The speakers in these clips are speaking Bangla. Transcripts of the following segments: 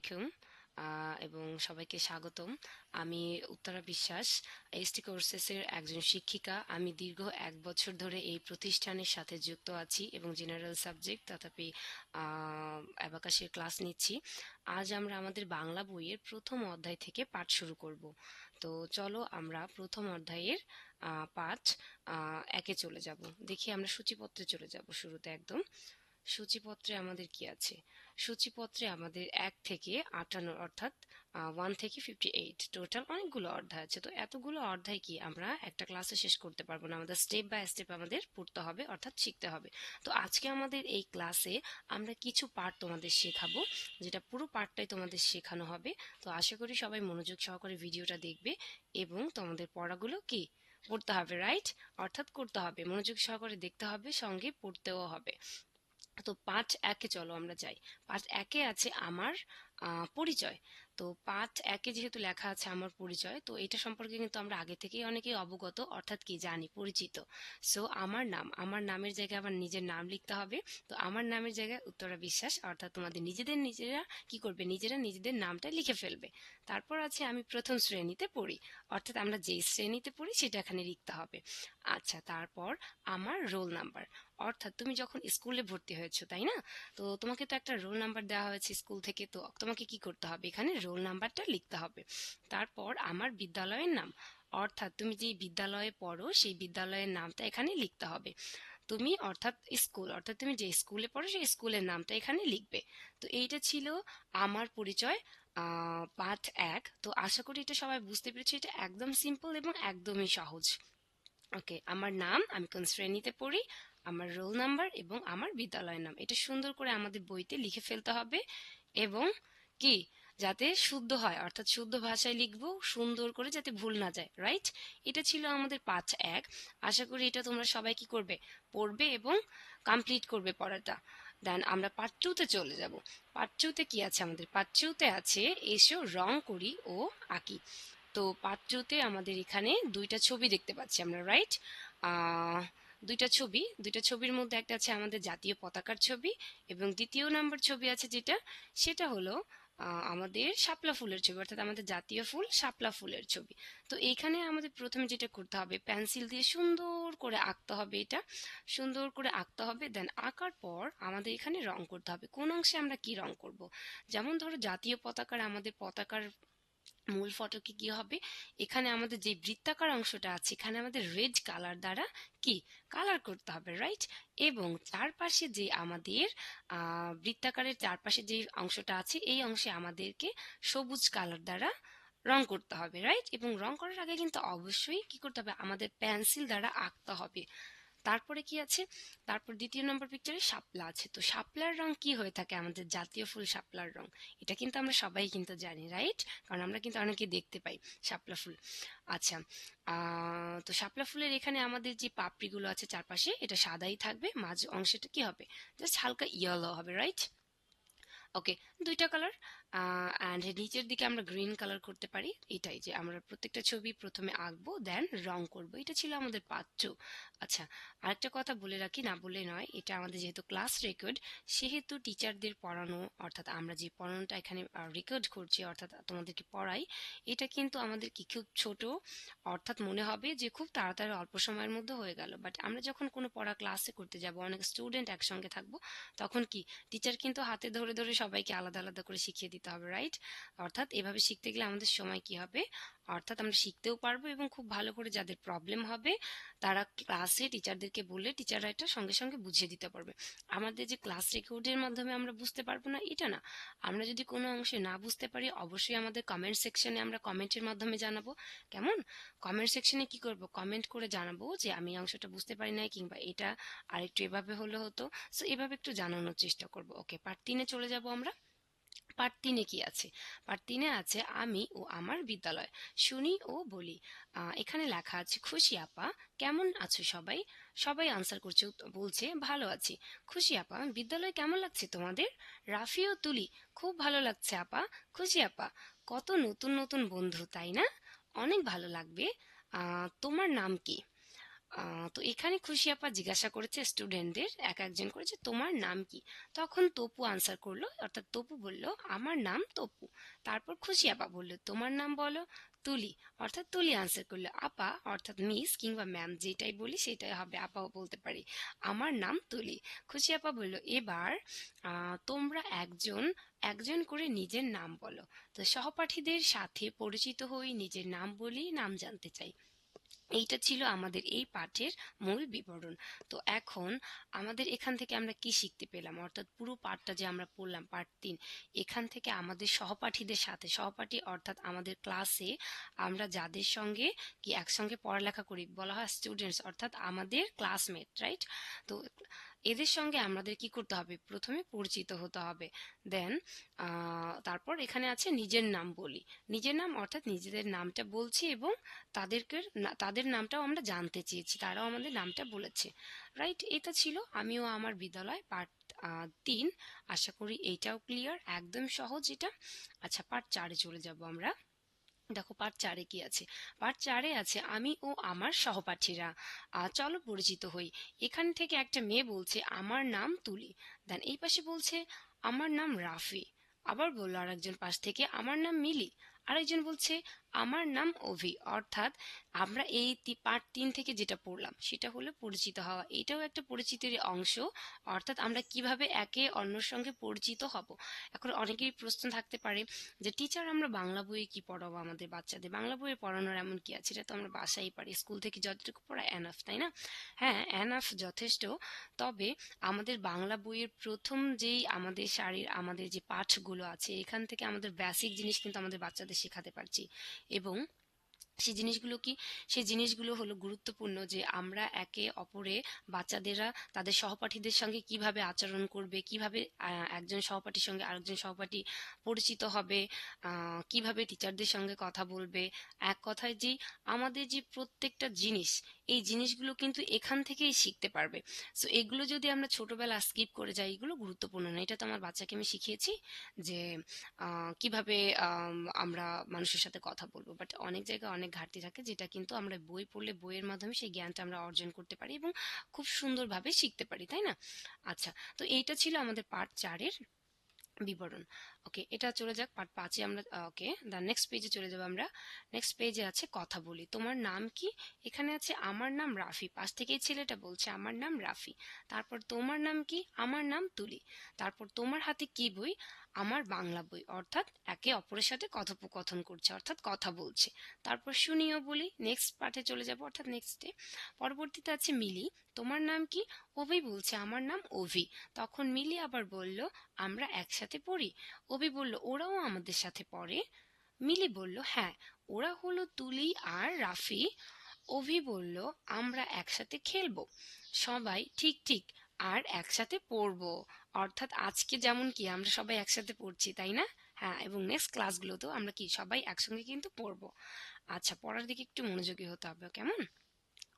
আলাইকুম এবং সবাইকে স্বাগতম। আমি উত্তরা বিশ্বাস, এসটি কোর্সেসের একজন শিক্ষিকা। আমি দীর্ঘ 1 বছর ধরে এই প্রতিষ্ঠানের সাথে যুক্ত আছি এবং জেনারেল সাবজেক্ট তথাপি অ্যাবাকাসের ক্লাস নিচ্ছি। আজ আমরা আমাদের বাংলা বইয়ের প্রথম অধ্যায় থেকে পাঠ শুরু করব। তো চলো আমরা প্রথম অধ্যায়ের পাঠ একে চলে যাব। দেখি আমরা সূচিপত্রে চলে যাব শুরুতে একদম। সূচিপত্রে আমাদের কি আছে? সূচিপত্রে আমাদের 1 থেকে 58 অর্থাৎ 1 থেকে 58 টোটাল অনেকগুলো অধ্যায় আছে। তো এতগুলো অধ্যায় কি আমরা একটা ক্লাসে শেষ করতে পারবো না, আমাদের স্টেপ বাই স্টেপ আমাদের পড়তে হবে অর্থাৎ শিখতে হবে। তো আজকে আমাদের এই ক্লাসে আমরা কিছু পার্ট তোমাদের শেখাবো, যেটা পুরো পার্টটাই তোমাদের শেখানো হবে। তো আশা করি সবাই মনোযোগ সহকারে ভিডিওটা দেখবে এবং তোমাদের পড়াগুলো কি পড়তে হবে, রাইট? অর্থাৎ করতে হবে, মনোযোগ সহকারে দেখতে হবে, সঙ্গে পড়তেও হবে। তো পাঠ একে চলো আমরা যাই। পাঠ একে আছে আমার পরিচয়। তো পাঠ একে যেহেতু লেখা আছে আমার পরিচয়, তো এটা সম্পর্কে কিন্তু আমরা আগে থেকেই অনেকেই অবগত, অর্থাৎ কি জানি, পরিচিত। সো আমার নাম, আমার নামের জায়গায় আবার নিজের নাম লিখতে হবে। তো আমার নামের জায়গায় উত্তরা বিশ্বাস, অর্থাৎ তোমাদের নিজেরা কি করবে, নিজেরা নিজেদের নামটা লিখে ফেলবে। তারপর আছে আমি প্রথম শ্রেণীতে পড়ি, অর্থাৎ আমরা যেই শ্রেণীতে পড়ি সেটা এখানে লিখতে হবে। আচ্ছা, তারপর আমার রোল নাম্বার, অর্থাৎ তুমি যখন স্কুলে ভর্তি হয়েছো, তাই না? তো তোমাকে তো একটা রোল নাম্বার দেওয়া হয়েছে স্কুল থেকে, তো তোমাকে কি করতে হবে, এখানে রোল নাম্বারটা লিখতে হবে। তারপর আমার বিদ্যালয়ের নাম, অর্থাৎ তুমি যে বিদ্যালয়ে পড়ো সেই বিদ্যালয়ের নামটা এখানে লিখতে হবে। তুমি অর্থাৎ স্কুল, অর্থাৎ তুমি যে স্কুলে পড়ো সেই স্কুলের নামটা এখানে লিখবে। তো এইটা ছিল আমার পরিচয় পাঠ 1। তো আশা করি এটা সবাই বুঝতে পেরেছো, এটা একদম সিম্পল এবং একদমই সহজ। ওকে, আমার নাম, আমি কোন শ্রেণীতে পড়ি, আমার রোল নাম্বার এবং আমার বিদ্যালয়ের নাম, এটা সুন্দর করে আমাদের বইতে লিখে ফেলতে হবে। এবং কি, যাতে শুদ্ধ হয়, অর্থাৎ শুদ্ধ ভাষায় লিখবো, সুন্দর করে, যাতে ভুল না যায়, রাইট? এটা ছিল আমাদের পাঁচ এক। আশা করি এটা তোমরা সবাই কি করবে, পড়বে এবং কমপ্লিট করবে পড়াটা। দেন আমরা পার্ট 2 তে চলে যাব। পার্ট 2 তে কি আছে আমাদের? পার্ট 2 তে আছে এসো রং করি ও আঁকি। তো পার্ট 2 তে আমাদের এখানে দুইটা ছবি দেখতে পাচ্ছি আমরা, রাইট? আহ দুইটা ছবির মধ্যে একটা আছে আমাদের জাতীয় পতাকার ছবি এবং দ্বিতীয় নাম্বার ছবি আছে যেটা, সেটা হলো আমাদের শাপলা ফুলের ছবি, অর্থাৎ আমাদের জাতীয় ফুল শাপলা ফুলের ছবি। তো এইখানে আমাদের প্রথমে যেটা করতে হবে, পেন্সিল দিয়ে সুন্দর করে আঁকতে হবে, এটা সুন্দর করে আঁকতে হবে। দেন আঁকার পর আমাদের এখানে রং করতে হবে। কোন অংশে আমরা কি রং করব? যেমন ধরো জাতীয় পতাকার, আমাদের পতাকার মূল ফটকে কি হবে, এখানে আমাদের যে বৃত্তাকার অংশটা আছে এখানে আমাদের রেড কালার দ্বারা কি কালার করতে হবে, রাইট? এবং চারপাশে যে আমাদের বৃত্তাকারের চারপাশে যে অংশটা আছে এই অংশে আমাদেরকে সবুজ কালার দ্বারা রং করতে হবে, রাইট? এবং রং করার আগে কিন্তু অবশ্যই কি করতে হবে, আমাদের পেন্সিল দ্বারা আঁকতে হবে। তারপরে কি আছে, তারপর দ্বিতীয় নম্বর পিকচারে শাপলা আছে। তো শাপলার রং কি হয়ে থাকে, আমাদের জাতীয় ফুল শাপলার রং, এটা কিন্তু আমরা সবাই কিন্তু জানি, রাইট? কারণ আমরা কিন্তু অনেকে দেখতে পাই শাপলা ফুল। আচ্ছা, তো শাপলা ফুলের এখানে আমাদের যে পাপড়িগুলো আছে চারপাশে, এটা সাদাই থাকবে, মাঝ অংশটা কি হবে, জাস্ট হালকা ইয়েলো হবে, রাইট? ওকে, দুইটা কালার। অ্যান্ড নিচের দিকে আমরা গ্রিন কালার করতে পারি। এটাই যে আমরা প্রত্যেকটা ছবি প্রথমে আঁকবো, দেন রং করব। এটা ছিল আমাদের পার্ট 2। আচ্ছা, আরেকটা কথা বলে রাখি, না বলে নয়, এটা আমাদের যেহেতু ক্লাস রেকর্ড, সেহেতু টিচারদের পড়ানো, অর্থাৎ আমরা যে পড়ানোটা এখানে রেকর্ড করছি, অর্থাৎ তোমাদেরকে পড়াই, এটা কিন্তু আমাদের কি খুব ছোট, অর্থাৎ মনে হবে যে খুব তাড়াতাড়ি অল্প সময়ের মধ্যে হয়ে গেল। বাট আমরা যখন কোনো পড়া ক্লাসে করতে যাব, অনেক স্টুডেন্ট একসঙ্গে থাকবো, তখন কি টিচার কিন্তু হাতে ধরে ধরে সবাইকে আলাদা আলাদা করে শিখিয়ে দিতে হবে, রাইট? অর্থাৎ এভাবে শিখতে গেলে আমাদের সময় কি হবে, অর্থাৎ আমরা শিখতেও পারবো এবং খুব ভালো করে, যাদের প্রবলেম হবে তারা ক্লাসে টিচারদেরকে বললে টিচাররা এটা সঙ্গে সঙ্গে বুঝিয়ে দিতে পারবে। আমাদের যে ক্লাস রেকর্ডের মাধ্যমে আমরা বুঝতে পারবো না এটা না, আমরা যদি কোনো অংশে না বুঝতে পারি অবশ্যই আমাদের কমেন্ট সেকশনে আমরা কমেন্টের মাধ্যমে জানাবো। কেমন? কমেন্ট সেকশনে কি করব, কমেন্ট করে জানাবো যে আমি এই অংশটা বুঝতে পারি নাই, কিংবা এটা আরেকটু এভাবে হলে হতো। সো এভাবে একটু জানানোর চেষ্টা করব। ওকে, পার্ট 3 চলে যাব আমরা। পার্ট 3 কি আছে? পার্ট 3 আছে আমি ও আমার বিদ্যালয়, শুনি ও বলি। এখানে লেখা আছে খুশি আপা, কেমন আছো সবাই? সবাই আনসার করছে, বলছে ভালো আছি। খুশি আপা, বিদ্যালয় কেমন লাগছে তোমাদের? রাফি ও তুলি, খুব ভালো লাগছে আপা। খুশি আপা, কত নতুন নতুন বন্ধু, তাই না? অনেক ভালো লাগবে। তোমার নাম কি? তো এখানে খুশি আপা জিজ্ঞাসা করেছে স্টুডেন্টদের এক একজন করে যে তোমার নাম কি। তখন তপু আনসার করলো, অর্থাৎ তপু বলল আমার নাম তপু। তারপর খুশি আপা বলল তোমার নাম বলো। তুলি, অর্থাৎ তুলি আনসার করলো। আপা অর্থাৎ মিস কিংবা ম্যাম যেটাই বলি সেটাই হবে, আপাও বলতে পারি। আমার নাম তুলি। খুশি আপা বলল এবার তোমরা একজন একজন করে নিজের নাম বলো। তো সহপাঠীদের সাথে পরিচিত হই, নিজের নাম বলি, নাম জানতে চাই। এইটা ছিল আমাদের এই পাঠের মূল বিবরণ। তো এখন আমাদের এখান থেকে আমরা কি শিখতে পেলাম, অর্থাৎ পুরো পাঠটা যে আমরা পড়লাম পার্ট 3, এখান থেকে আমাদের সহপাঠীদের সাথে, সহপাঠী অর্থাৎ আমাদের ক্লাসে আমরা যাদের সঙ্গে কি একসঙ্গে পড়ালেখা করি, বলা হয় স্টুডেন্টস অর্থাৎ আমাদের ক্লাসমেট, রাইট? তো এদের সঙ্গে আমাদের কি করতে হবে, প্রথমে পরিচিত হতে হবে। দেন তারপর এখানে আছে নিজের নাম বলি। নিজের নাম অর্থাৎ নিজেদের নামটা বলছি এবং তাদের নামটাও আমরা জানতে চেয়েছি, তারাও আমাদের নামটা বলেছে, রাইট? এটা ছিল আমিও আমার বিদ্যালয় পার্ট 3। আশা করি এইটাও ক্লিয়ার, একদম সহজ এটা। আচ্ছা, পার্ট 4-এ চলে যাব আমরা। দেখো পার্ট 4-এ কি আছে। পার্ট 4-এ আছে আমি ও আমার সহপাঠীরা। চলো পরিচিত হই। এখান থেকে একটা মেয়ে বলছে আমার নাম তুলি। দেন এই পাশে বলছে আমার নাম রাফি। আবার বললো আরেকজন পাশ থেকে আমার নাম মিলি। আরেকজন বলছে আমার নাম অভি। অর্থাৎ আমরা এই পার্ট 3 থেকে যেটা পড়লাম সেটা হলো পরিচিত হওয়া, এটাও একটা পরিচিতির অংশ। অর্থাৎ আমরা কিভাবে একে অন্যের সঙ্গে পরিচিত হব। এখন অনেকেরই প্রশ্ন থাকতে পারে যে টিচার আমরা বাংলা বইয়ে কি পড়াবো আমাদের বাচ্চাদের, বাংলা বইয়ে পড়ানোর এমন কি আছে, এটা তো আমরা বাসায় পারি, স্কুল থেকে যতটুকু পড়া এনাফ, তাই না? হ্যাঁ, এনাফ, যথেষ্ট। তবে আমাদের বাংলা বইয়ের প্রথম যেই আমাদের সারির আমাদের যে পাঠগুলো আছে এখান থেকে আমাদের বেসিক জিনিস কিন্তু আমাদের বাচ্চাদের শেখাতে পারছি। এবং সেই জিনিসগুলো কি, সেই জিনিসগুলো হলো গুরুত্বপূর্ণ যে আমরা একে অপরে বাচ্চাদেরা তাদের সহপাঠীদের সঙ্গে কিভাবে আচরণ করবে, কিভাবে একজন সহপাঠীর সঙ্গে আরেকজন সহপাঠী পরিচিত হবে, কিভাবে টিচারদের সঙ্গে কথা বলবে। এক কথায় যে আমাদের যে প্রত্যেকটা জিনিস, এই জিনিসগুলো কিন্তু এখান থেকেই শিখতে পারবে। সো এগুলো যদি আমরা ছোটবেলা স্কিপ করে যাই, এগুলো গুরুত্বপূর্ণ না। এটা তো আমার বাচ্চাকে আমি শিখিয়েছি যে কিভাবে আমরা মানুষের সাথে কথা বলবো, বাট অনেক জায়গায় অনেক ঘাটতি থাকে যেটা কিন্তু আমরা বই পড়লে বইয়ের মাধ্যমে সেই জ্ঞানটা আমরা অর্জন করতে পারি এবং খুব সুন্দরভাবে শিখতে পারি, তাই না? আচ্ছা, তো এইটা ছিল আমাদের পার্ট 4-এর বিবরণ। ওকে, এটা চলে যাক পার্ট 5-এ আমরা। ওকে, দ্য নেক্সট পেজে চলে যাবো আমরা। নেক্সট পেজে আছে কথা বলি তোমার নাম কি। এখানে আছে আমার নাম রাফি, পাশ থেকে এই ছেলেটা বলছে আমার নাম রাফি। তারপর তোমার নাম কি, আমার নাম তুলি। তারপর তোমার হাতে কি বই, আমার বাংলা বই। অর্থাৎ একে অপরের সাথে কথোপকথন করছে, অর্থাৎ কথা বলছে। তারপর শুনিও বলি, নেক্সট পার্টে চলে যাব, অর্থাৎ নেক্সটে। পরবর্তীতে আছে মিলি, তোমার নাম কি। অভি বলছে আমার নাম অভি। তখন মিলি আবার বলল আমরা একসাথে পড়ি। অভি বলল ওরাও আমাদের সাথে পড়ে। মিলি বলল হ্যাঁ, ওরা হলো তুলি আর রাফি। অভি বলল আমরা একসাথে খেলবো। সবাই ঠিক ঠিক আর একসাথে পড়বো। অর্থাৎ আজকে যেমন কি আমরা সবাই একসাথে পড়ছি, তাই না? হ্যাঁ, এবং নেক্সট ক্লাসগুলোতেও আমরা কি সবাই একসঙ্গে কিন্তু পড়বো। আচ্ছা, পড়ার দিকে একটু মনোযোগী হতে হবে, কেমন?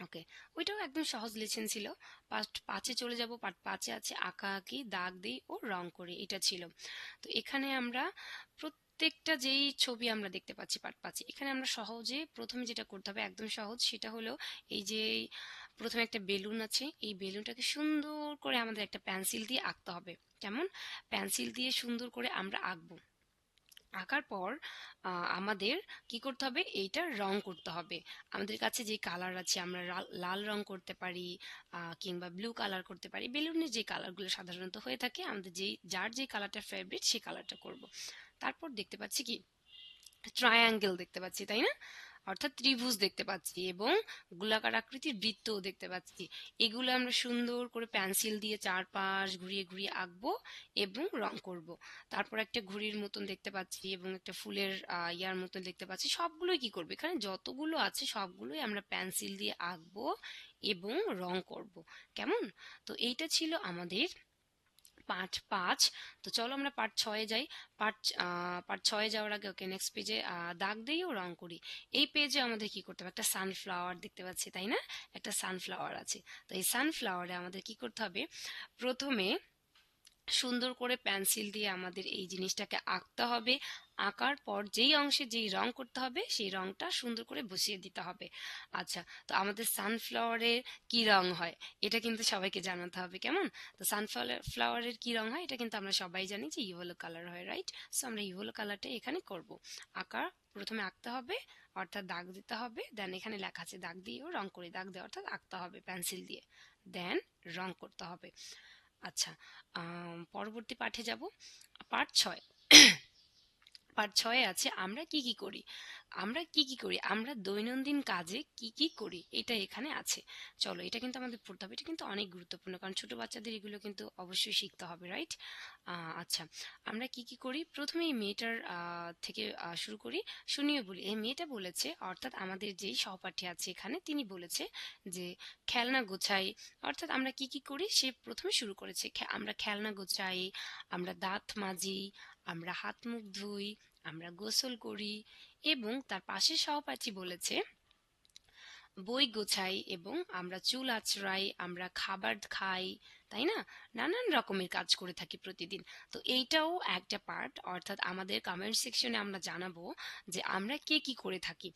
ওকে, ওইটাও একদম সহজ লেসন ছিল। পার্ট 5-এ চলে যাব। পার্ট 5-এ আছে আঁকা আঁকি, দাগ দিই ও রং করি, এটা ছিল। তো এখানে আমরা প্রত্যেকটা যেই ছবি আমরা দেখতে পাচ্ছি পার্ট 5-এ, এখানে আমরা সহজে প্রথমে যেটা করতে হবে একদম সহজ, সেটা হলো এই যে প্রথমে একটা বেলুন আছে, এই বেলুনটাকে সুন্দর করে আমাদের একটা পেন্সিল দিয়ে আঁকতে হবে। কেমন? পেন্সিল দিয়ে সুন্দর করে আমরা আঁকবো। আঁকার পর আমাদের কি করতে হবে, এইটার রং করতে হবে। আমাদের কাছে যে কালার আছে আমরা লাল রং করতে পারি, কিংবা ব্লু কালার করতে পারি। বেলুনের যে কালারগুলো সাধারণত হয়ে থাকে, আমাদের যেই যার যে কালারটা ফেভারিট সেই কালারটা করব। তারপর দেখতে পাচ্ছি কি ট্রায়াঙ্গেল দেখতে পাচ্ছি, তাই না? অর্থাৎ ত্রিভুজ দেখতে পাচ্ছি এবং গোলাকার আকৃতির বৃত্তও দেখতে পাচ্ছি। এগুলো আমরা সুন্দর করে পেন্সিল দিয়ে চারপাশ ঘুরিয়ে ঘুরিয়ে আঁকবো এবং রং করব। তারপর একটা ঘুড়ির মতন দেখতে পাচ্ছি এবং একটা ফুলের ইয়ার মতন দেখতে পাচ্ছি। সবগুলোই কি করবো, এখানে যতগুলো আছে সবগুলোই আমরা পেন্সিল দিয়ে আঁকবো এবং রং করব। কেমন? তো এইটা ছিল আমাদের পার্ট 5। তো চলো আমরা পার্ট 6-এ যাই। পার্ট 6-এ যাওয়ার আগে ওকে নেক্সট পেজে দাগ দিই ও রং করি। এই পেজে আমাদের কি করতে হবে, একটা সানফ্লাওয়ার দেখতে পাচ্ছি, তাই না? একটা সানফ্লাওয়ার আছে। তো এই সানফ্লাওয়ারে আমাদের কি করতে হবে, প্রথমে সুন্দর করে পেন্সিল দিয়ে আমাদের এই জিনিসটাকে আঁকতে হবে। আঁকার পর যেই অংশে যেই রং করতে হবে সেই রংটা সুন্দর করে বসিয়ে দিতে হবে। আচ্ছা, তো আমাদের সানফ্লাওয়ারের কি রং হয় এটা কিন্তু সবাইকে জানাতে হবে, কেমন? তো সানফ্লাওয়ারের কি রং হয় এটা কিন্তু আমরা সবাই জানি যে ইয়েলো কালার হয়, রাইট? সো আমরা ইয়েলো কালারটা এখানে করব। আঁকা প্রথমে আঁকতে হবে, অর্থাৎ দাগ দিতে হবে, দেন এখানে লেখা আছে দাগ দিয়েও রং করে, দাগ দিয়ে অর্থাৎ আঁকতে হবে পেন্সিল দিয়ে, দেন রং করতে হবে। আচ্ছা, পরবর্তী পাঠে যাব। পার্ট ৬। পার্ট ৬ এ আছে আমরা কি, কি করি? আমরা কি, কি করি? আমরা দৈনন্দিন কাজে কি, কি করি? এটা এখানে আছে। চলো এটা কিন্তু আমাদের পড়তে হবে। এটা কিন্তু অনেক গুরুত্বপূর্ণ। কারণ ছোট বাচ্চাদের এগুলো কিন্তু অবশ্যই শিখতে হবে, রাইট? আচ্ছা, আমরা কি, কি করি? ১ম এই মেয়েটার থেকে শুরু করি। শুনিয়ে বলি। এই মেয়েটা বলেছে, অর্থাৎ আমাদের যেই সহপাঠী আছে এখানে তিনি বলেছে যে খেলনা গোছাই। অর্থাৎ আমরা কি, কি করি সে ১ম এ শুরু করেছে। আমরা খেলনা গোছাই, আমরা দাঁত মাজি, আমরা হাত মুখ ধুই, আমরা গোসল করি, এবং তার পাশের সহপাঠী বলেছে বই গোছাই এবং আমরা চুল আঁচড়াই, আমরা খাবার খাই, তাই না? নানান রকমের কাজ করে থাকি প্রতিদিন। তো এইটাও একটা পার্ট, অর্থাৎ আমাদের কমেন্ট সেকশনে আমরা জানাবো যে আমরা কে কি করে থাকি।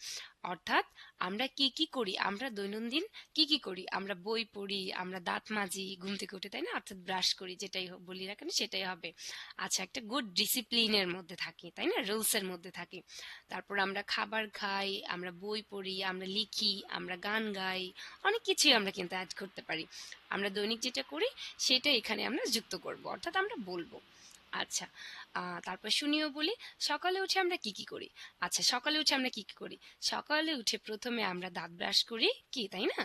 অর্থাৎ আমরা কি কি করি, আমরা দৈনন্দিন কি কি করি? আমরা বই পড়ি, আমরা দাঁত মাজি ঘুম থেকে উঠে, তাই না? অর্থাৎ ব্রাশ করি, যেটাই বলি না কেন সেটাই হবে। আচ্ছা, একটা গুড ডিসিপ্লিনের মধ্যে থাকি, তাই না? রুলসের মধ্যে থাকি। তারপর আমরা খাবার খাই, আমরা বই পড়ি, আমরা লিখি, আমরা গান গাই, অনেক কিছুই আমরা কিন্তু অ্যাড করতে পারি। আমরা দৈনিক যেটা করি সেটা এখানে আমরা যুক্ত করব, অর্থাৎ আমরা বলবো। আচ্ছা, তারপর শুনিও বলি। সকালে উঠে আমরা কি কি করি? আচ্ছা, সকালে উঠে আমরা কি কি করি? সকালে উঠে প্রথমে আমরা দাঁত ব্রাশ করি, কি তাই না?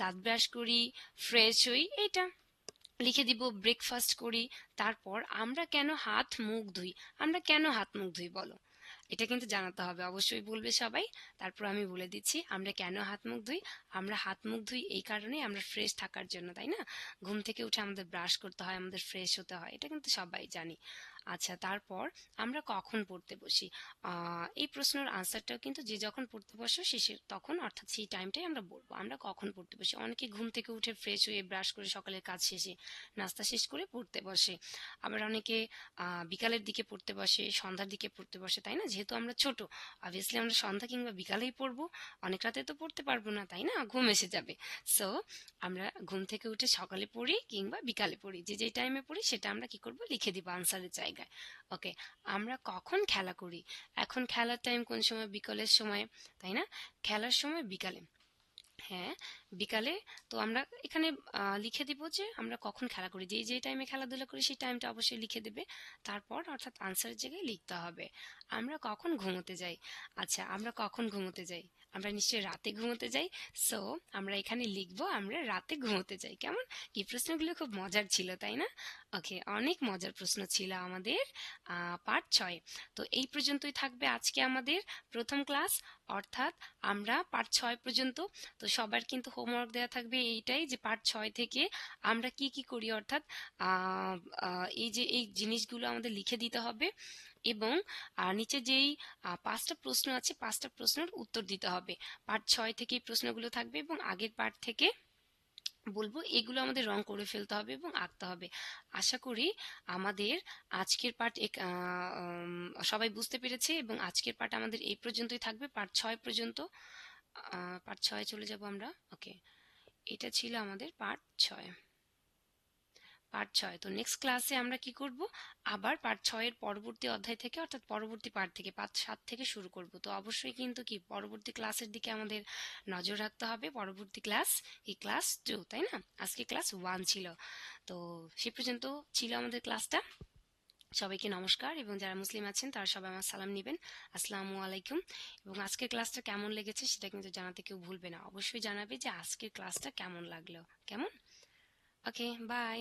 দাঁত ব্রাশ করি, ফ্রেশ হই, এইটা লিখে দিব। ব্রেকফাস্ট করি। তারপর আমরা কেন হাত মুখ ধুই? আমরা কেন হাত মুখ ধুই বলো? এটা কিন্তু জানাতে হবে, অবশ্যই বলবে সবাই। তারপর আমি বলে দিচ্ছি আমরা কেন হাত মুখ ধুই। আমরা হাত মুখ ধুই এই কারণে, আমরা ফ্রেশ থাকার জন্য, তাই না? ঘুম থেকে উঠে আমাদের ব্রাশ করতে হয়, আমাদের ফ্রেশ হতে হয়, এটা কিন্তু সবাই জানি। আচ্ছা, তারপর আমরা কখন পড়তে বসি? এই প্রশ্নের আনসারটাও কিন্তু যে যখন পড়তে বসো শেষে তখন, অর্থাৎ সেই টাইমটাই আমরা বলবো আমরা কখন পড়তে বসি। অনেকে ঘুম থেকে উঠে ফ্রেশ হয়ে ব্রাশ করে সকালের কাজ শেষে নাস্তা শেষ করে পড়তে বসে। আবার অনেকে বিকালের দিকে পড়তে বসে, সন্ধ্যার দিকে পড়তে বসে, তাই না? যেহেতু আমরা ছোট, অবভিয়াসলি আমরা সন্ধ্যা কিংবা বিকালেই পড়বো। অনেক রাতে তো পড়তে পারবো না, তাই না? ঘুম এসে যাবে। সো আমরা ঘুম থেকে উঠে সকালে পড়ি কিংবা বিকালে পড়ি, যে যেই টাইমে পড়ি সেটা আমরা কি করব, লিখে দিব আনসারের জায়গায়। ওকে, আমরা কখন খেলা করি? এখন খেলার টাইম কোন সময়? বিকালের সময়, তাই না? খেলার সময় বিকালে। হ্যাঁ, বিকালে। তো আমরা এখানে লিখে দিব যে আমরা কখন খেলা করি, যেই যেই টাইমে খেলাধুলা করি সেই টাইমটা অবশ্যই লিখে দেবে। তারপর অর্থাৎ আনসারের জায়গায় লিখতে হবে আমরা কখন ঘুমোতে যাই। আচ্ছা, আমরা কখন ঘুমোতে যাই? আমরা নিশ্চয়ই রাতে ঘুমোতে যাই। সো আমরা এখানে লিখবো আমরা রাতে ঘুমোতে যাই। কেমন? কি প্রশ্নগুলো খুব মজার ছিল, তাই না? ওকে, অনেক মজার প্রশ্ন ছিল আমাদের পার্ট ৬। তো এই পর্যন্তই থাকবে আজকে আমাদের প্রথম ক্লাস, অর্থাৎ আমরা পার্ট ৬ পর্যন্ত। তো সবার কিন্তু হোমওয়ার্ক দেওয়া থাকবে এইটাই যে পার্ট ৬ থেকে আমরা কি কি করি, অর্থাৎ এই যে এই জিনিসগুলো আমাদের লিখে দিতে হবে, এবং নিচে যেই ৫টা প্রশ্ন আছে ৫টা প্রশ্নের উত্তর দিতে হবে। পার্ট ৬ থেকে এই প্রশ্নগুলো থাকবে, এবং আগের পার্ট থেকে বলবো এগুলো আমাদের রং করে ফেলতে হবে এবং আঁকতে হবে। আশা করি আমাদের আজকের পার্ট সবাই বুঝতে পেরেছে, এবং আজকের পার্ট আমাদের এই পর্যন্তই থাকবে, পার্ট ৬ পর্যন্ত। পার্ট ৬ চলে যাব আমরা। ওকে, এটা ছিল আমাদের পার্ট ৬। পার্ট ৬। তো নেক্সট ক্লাসে আমরা কি করব? আবার পার্ট ৬ এর পরবর্তী অধ্যায় থেকে, অর্থাৎ পরবর্তী পার্ট থেকে পার্ট ৭ থেকে শুরু করব। তো অবশ্যই কিন্তু কি পরবর্তী ক্লাসের দিকে আমাদের নজর রাখতে হবে। পরবর্তী ক্লাস এই ক্লাস 2, তাই না? আজকে ক্লাস 1 ছিল। তো সে পর্যন্ত ছিল আমাদের ক্লাসটা। সবাইকে নমস্কার, এবং যারা মুসলিম আছেন তারা সবাই আমার সালাম নিবেন। আসসালামু আলাইকুম। এবং আজকের ক্লাসটা কেমন লেগেছে সেটা কিন্তু জানাতে কেউ ভুলবে না। অবশ্যই জানাবে যে আজকের ক্লাসটা কেমন লাগলো। কেমন? ওকে, বাই।